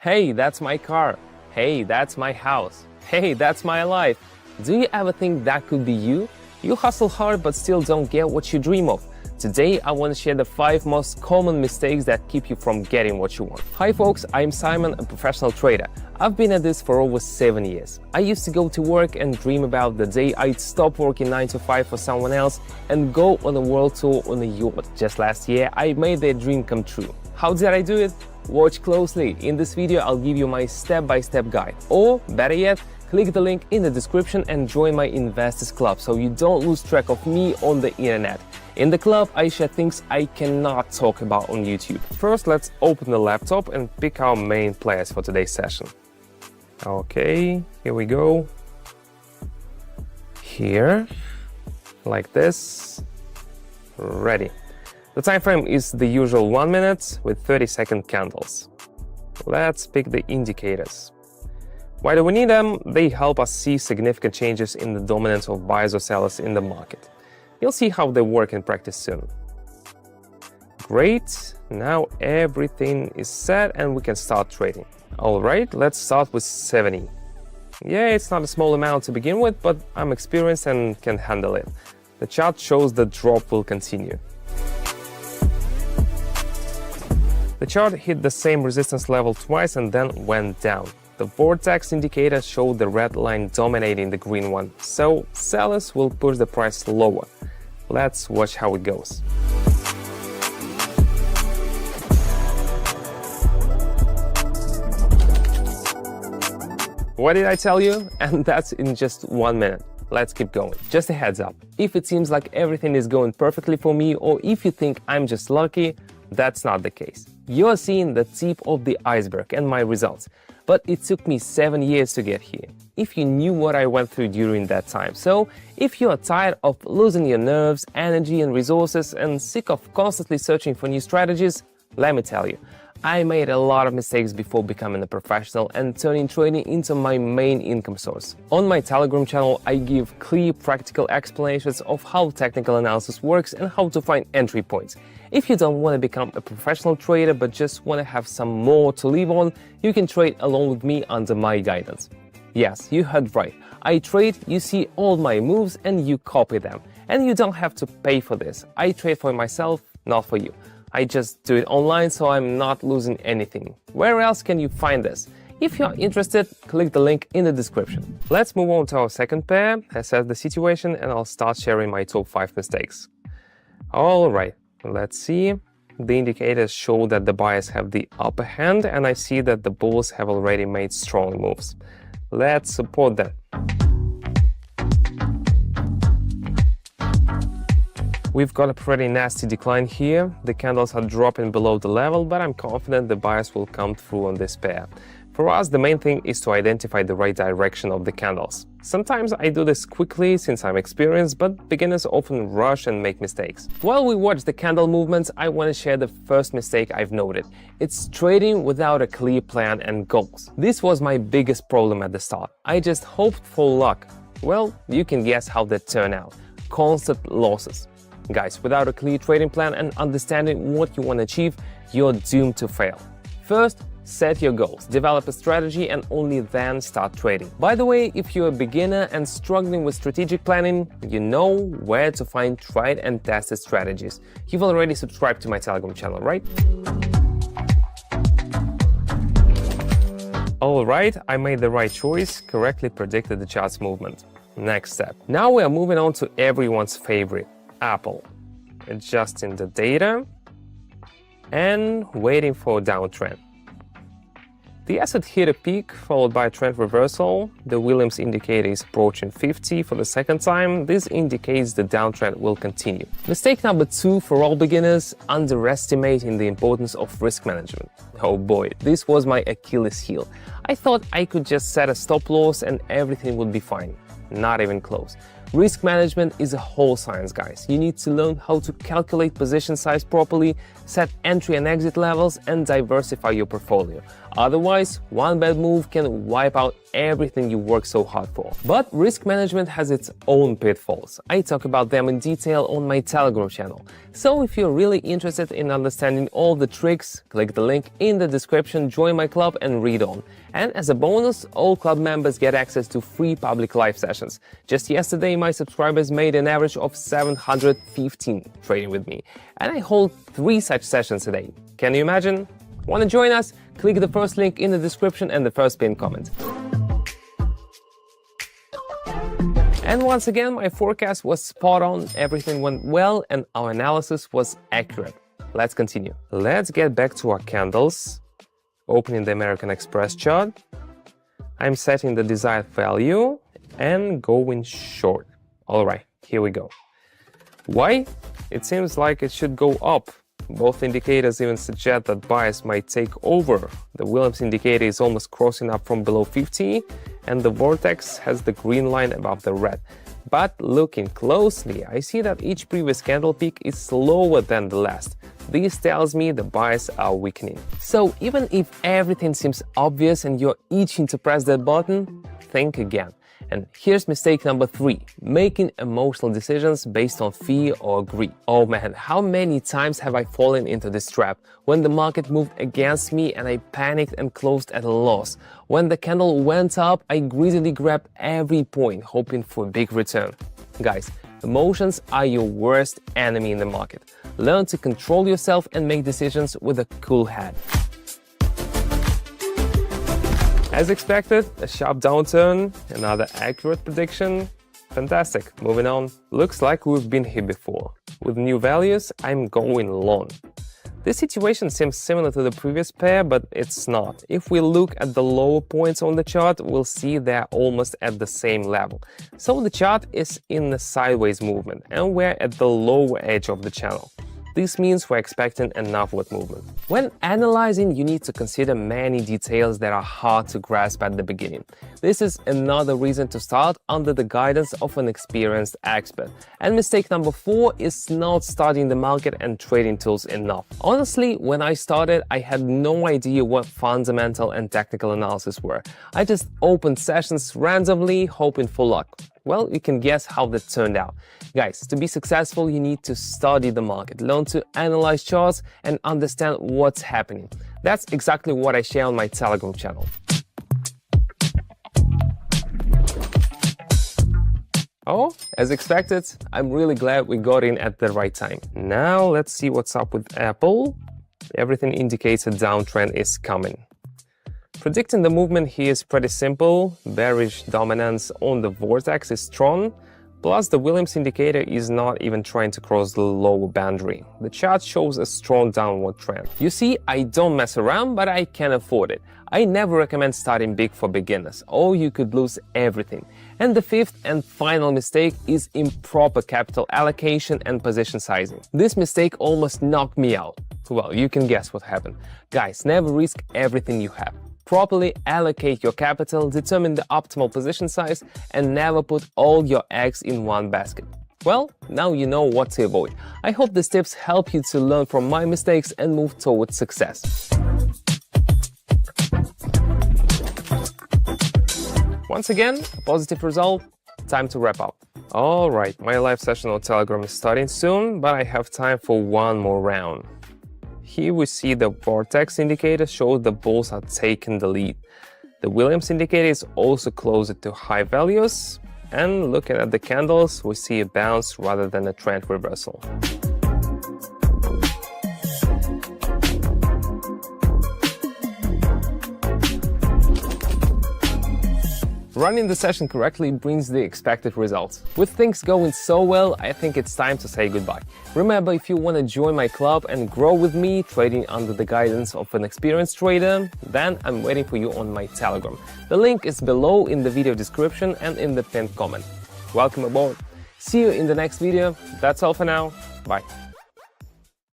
Hey, that's my car. Hey, that's my house. Hey, that's my life. Do you ever think that could be you? You hustle hard but still don't get what you dream of. Today, I want to share the 5 most common mistakes that keep you from getting what you want. Hi folks, I'm Simon, a professional trader. I've been at this for over 7 years. I used to go to work and dream about the day I'd stop working 9 to 5 for someone else and go on a world tour on a yacht. Just last year, I made that dream come true. How did I do it? Watch closely. In this video, I'll give you my step-by-step guide. Or, better yet, click the link in the description and join my Investors Club so you don't lose track of me on the internet. In the club, I share things I cannot talk about on YouTube. First, let's open the laptop and pick our main players for today's session. Okay, here we go. Here, like this. Ready. The time frame is the usual 1 minute with 30-second candles. Let's pick the indicators. Why do we need them? They help us see significant changes in the dominance of buyers or sellers in the market. You'll see how they work in practice soon. Great, now everything is set and we can start trading. Alright, let's start with 70. Yeah, it's not a small amount to begin with, but I'm experienced and can handle it. The chart shows the drop will continue. The chart hit the same resistance level twice and then went down. The vortex indicator showed the red line dominating the green one, so sellers will push the price lower. Let's watch how it goes. What did I tell you? And that's in just 1 minute. Let's keep going. Just a heads up, if it seems like everything is going perfectly for me, or if you think I'm just lucky, that's not the case. You're seeing the tip of the iceberg and my results, but it took me 7 years to get here. If you knew what I went through during that time. So, if you are tired of losing your nerves, energy and resources and sick of constantly searching for new strategies, let me tell you, I made a lot of mistakes before becoming a professional and turning trading into my main income source. On my Telegram channel, I give clear, practical explanations of how technical analysis works and how to find entry points. If you don't want to become a professional trader but just want to have some more to live on, you can trade along with me under my guidance. Yes, you heard right. I trade, you see all my moves and you copy them. And you don't have to pay for this. I trade for myself, not for you. I just do it online, so I'm not losing anything. Where else can you find this? If you're interested, click the link in the description. Let's move on to our second pair, assess the situation, and I'll start sharing my top 5 mistakes. Alright, let's see. The indicators show that the buyers have the upper hand, and I see that the bulls have already made strong moves. Let's support them. We've got a pretty nasty decline here. The candles are dropping below the level, but I'm confident the buyers will come through on this pair. For us, the main thing is to identify the right direction of the candles. Sometimes I do this quickly since I'm experienced, but beginners often rush and make mistakes. While we watch the candle movements, I want to share the first mistake I've noted. It's trading without a clear plan and goals. This was my biggest problem at the start. I just hoped for luck. Well, you can guess how that turned out. Constant losses. Guys, without a clear trading plan and understanding what you want to achieve, you're doomed to fail. First, set your goals, develop a strategy, and only then start trading. By the way, if you're a beginner and struggling with strategic planning, you know where to find tried and tested strategies. You've already subscribed to my Telegram channel, right? Alright, I made the right choice, correctly predicted the chart's movement. Next step. Now we are moving on to everyone's favorite. Apple, adjusting the data and waiting for a downtrend. The asset hit a peak followed by a trend reversal. The Williams indicator is approaching 50 for the second time. This indicates the downtrend will continue. Mistake number 2 for all beginners, underestimating the importance of risk management. Oh boy, this was my Achilles heel. I thought I could just set a stop loss and everything would be fine. Not even close. Risk management is a whole science, guys. You need to learn how to calculate position size properly, set entry and exit levels, and diversify your portfolio. Otherwise, one bad move can wipe out everything you worked so hard for. But risk management has its own pitfalls. I talk about them in detail on my Telegram channel. So if you're really interested in understanding all the tricks, click the link in the description, join my club and read on. And as a bonus, all club members get access to free public live sessions. Just yesterday, my subscribers made an average of 715 trading with me. And I hold 3 such sessions a day. Can you imagine? Want to join us? Click the first link in the description and the first pinned comment. And once again, my forecast was spot on, everything went well, and our analysis was accurate. Let's continue. Let's get back to our candles. Opening the American Express chart. I'm setting the desired value and going short. All right, here we go. Why? It seems like it should go up. Both indicators even suggest that buyers might take over. The Williams indicator is almost crossing up from below 50, and the vortex has the green line above the red. But looking closely, I see that each previous candle peak is slower than the last. This tells me the buyers are weakening. So even if everything seems obvious and you're itching to press that button, think again. And here's mistake number 3, making emotional decisions based on fear or greed. Oh man, how many times have I fallen into this trap? When the market moved against me and I panicked and closed at a loss. When the candle went up, I greedily grabbed every point, hoping for a big return. Guys, emotions are your worst enemy in the market. Learn to control yourself and make decisions with a cool head. As expected, a sharp downturn, another accurate prediction. Fantastic. Moving on. Looks like we've been here before. With new values, I'm going long. This situation seems similar to the previous pair, but it's not. If we look at the lower points on the chart, we'll see they're almost at the same level. So the chart is in a sideways movement, and we're at the lower edge of the channel. This means we're expecting an upward movement. When analyzing, you need to consider many details that are hard to grasp at the beginning. This is another reason to start under the guidance of an experienced expert. And mistake number 4 is not studying the market and trading tools enough. Honestly, when I started, I had no idea what fundamental and technical analysis were. I just opened sessions randomly, hoping for luck. Well, you can guess how that turned out. Guys, to be successful, you need to study the market, learn to analyze charts, and understand what's happening. That's exactly what I share on my Telegram channel. Oh, as expected, I'm really glad we got in at the right time. Now let's see what's up with Apple. Everything indicates a downtrend is coming. Predicting the movement here is pretty simple. Bearish dominance on the vortex is strong. Plus, the Williams indicator is not even trying to cross the lower boundary. The chart shows a strong downward trend. You see, I don't mess around, but I can afford it. I never recommend starting big for beginners, or you could lose everything. And the 5th and final mistake is improper capital allocation and position sizing. This mistake almost knocked me out. Well, you can guess what happened. Guys, never risk everything you have. Properly allocate your capital, determine the optimal position size, and never put all your eggs in one basket. Well, now you know what to avoid. I hope these tips help you to learn from my mistakes and move towards success. Once again, a positive result. Time to wrap up. Alright, my live session on Telegram is starting soon, but I have time for one more round. Here we see the vortex indicator shows the bulls are taking the lead. The Williams indicator is also closer to high values. And looking at the candles, we see a bounce rather than a trend reversal. Running the session correctly brings the expected results. With things going so well, I think it's time to say goodbye. Remember, if you want to join my club and grow with me, trading under the guidance of an experienced trader, then I'm waiting for you on my Telegram. The link is below in the video description and in the pinned comment. Welcome aboard. See you in the next video. That's all for now. Bye.